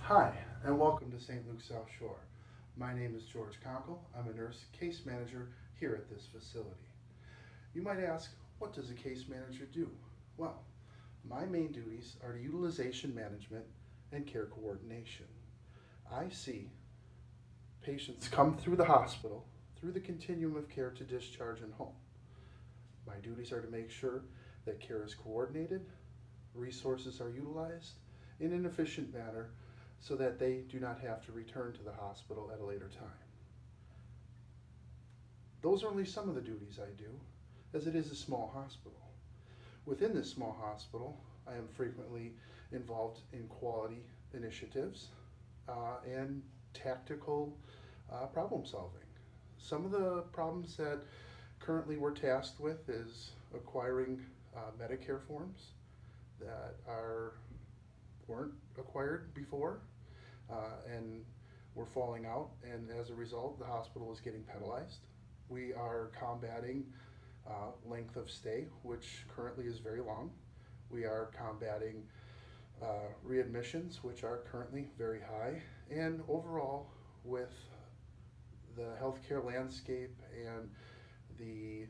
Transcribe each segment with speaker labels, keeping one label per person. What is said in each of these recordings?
Speaker 1: Hi, and welcome to St. Luke South Shore. My name is George Konkel. I'm a nurse case manager here at this facility. You might ask, what does a case manager do? Well, my main duties are utilization management and care coordination. I see patients come through the hospital, through the continuum of care to discharge and home. My duties are to make sure that care is coordinated, resources are utilized in an efficient manner so that they do not have to return to the hospital at a later time. Those are only some of the duties I do, as it is a small hospital. Within this small hospital, I am frequently involved in quality initiatives and tactical problem solving. Some of the problems that currently we're tasked with is acquiring Medicare forms that weren't acquired before and were falling out, and as a result the hospital is getting penalized. We are combating length of stay, which currently is very long. We are combating readmissions, which are currently very high, and overall with the healthcare landscape and the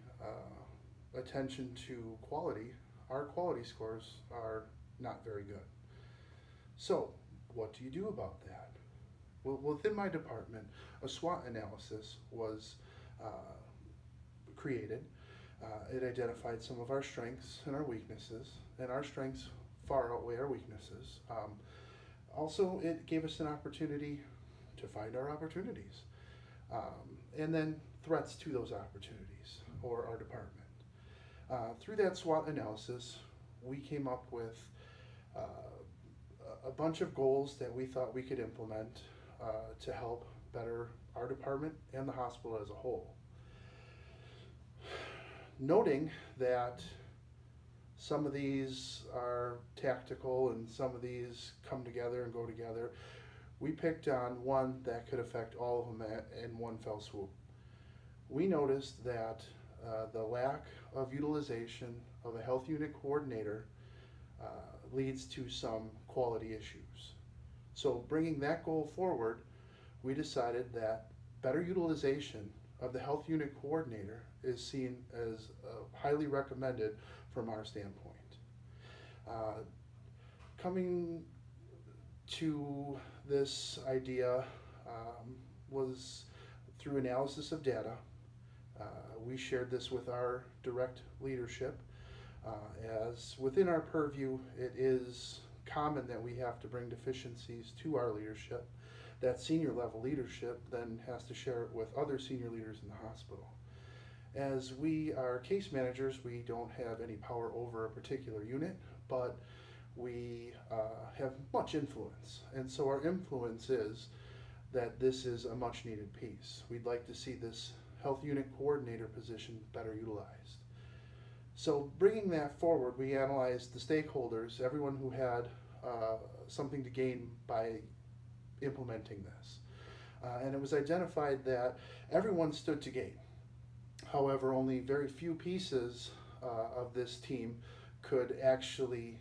Speaker 1: attention to quality, our quality scores are not very good. So, what do you do about that? Well, within my department, a SWOT analysis was created. It identified some of our strengths and our weaknesses, and our strengths far outweigh our weaknesses. Also, it gave us an opportunity to find our opportunities, and then threats to those opportunities or our department. Through that SWOT analysis, we came up with a bunch of goals that we thought we could implement to help better our department and the hospital as a whole. Noting that some of these are tactical and some of these come together and go together, we picked on one that could affect all of them in one fell swoop. We noticed that the lack of utilization of a health unit coordinator leads to some quality issues. So bringing that goal forward, we decided that better utilization of the health unit coordinator is seen as highly recommended from our standpoint. Coming to this idea was through analysis of data. We shared this with our direct leadership. As within our purview, it is common that we have to bring deficiencies to our leadership. That senior level leadership then has to share it with other senior leaders in the hospital. As we are case managers, we don't have any power over a particular unit, but we have much influence. And so our influence is that this is a much needed piece. We'd like to see this health unit coordinator position better utilized. So bringing that forward, we analyzed the stakeholders, everyone who had something to gain by implementing this. And it was identified that everyone stood to gain. However, only very few pieces of this team could actually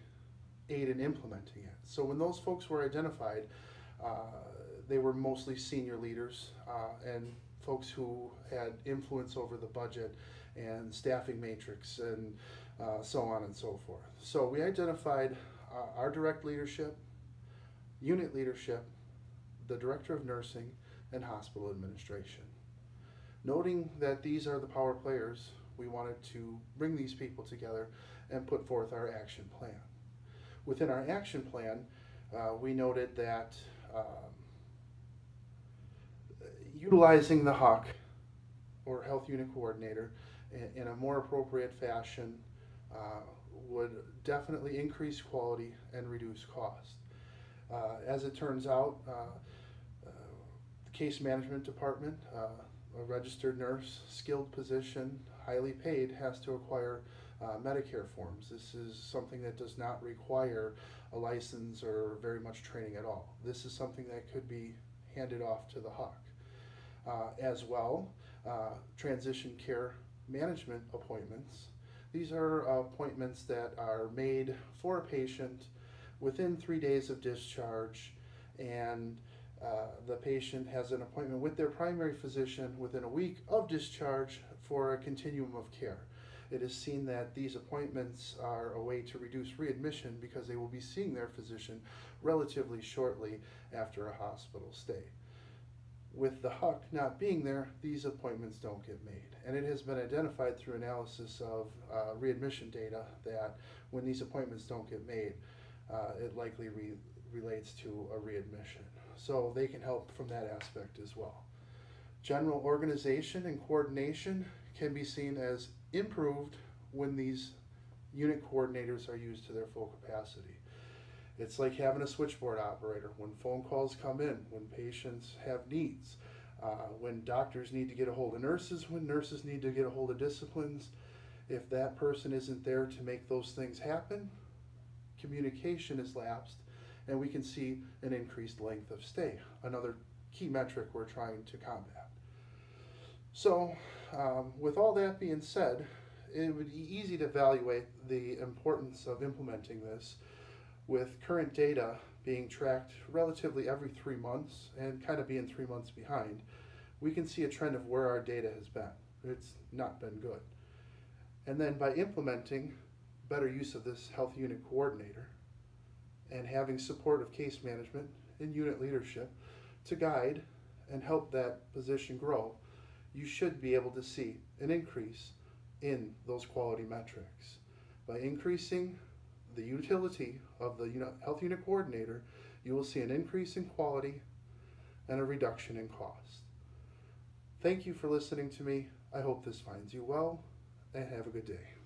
Speaker 1: aid in implementing it. So when those folks were identified, they were mostly senior leaders and folks who had influence over the budget and staffing matrix and so on and so forth. So we identified our direct leadership, unit leadership, the director of nursing, and hospital administration. Noting that these are the power players, we wanted to bring these people together and put forth our action plan. Within our action plan, we noted that utilizing the HUC, or Health Unit Coordinator, in a more appropriate fashion would definitely increase quality and reduce cost. As it turns out, the case management department, a registered nurse, skilled position, highly paid, has to acquire Medicare forms. This is something that does not require a license or very much training at all. This is something that could be handed off to the HUC. As well, transition care management appointments. These are appointments that are made for a patient within 3 days of discharge and the patient has an appointment with their primary physician within a week of discharge for a continuum of care. It is seen that these appointments are a way to reduce readmission because they will be seeing their physician relatively shortly after a hospital stay. With the HUC not being there, these appointments don't get made. And it has been identified through analysis of readmission data that when these appointments don't get made, it likely relates to a readmission. So they can help from that aspect as well. General organization and coordination can be seen as improved when these unit coordinators are used to their full capacity. It's like having a switchboard operator when phone calls come in, when patients have needs, when doctors need to get a hold of nurses, when nurses need to get a hold of disciplines. If that person isn't there to make those things happen, communication is lapsed, and we can see an increased length of stay, another key metric we're trying to combat. So, with all that being said, it would be easy to evaluate the importance of implementing this with current data being tracked relatively every 3 months and kind of being 3 months behind. We can see a trend of where our data has been. It's not been good. And then by implementing better use of this health unit coordinator and having support of case management and unit leadership to guide and help that position grow, you should be able to see an increase in those quality metrics. By increasing the utility of the health unit coordinator, you will see an increase in quality and a reduction in cost. Thank you for listening to me. I hope this finds you well, and have a good day.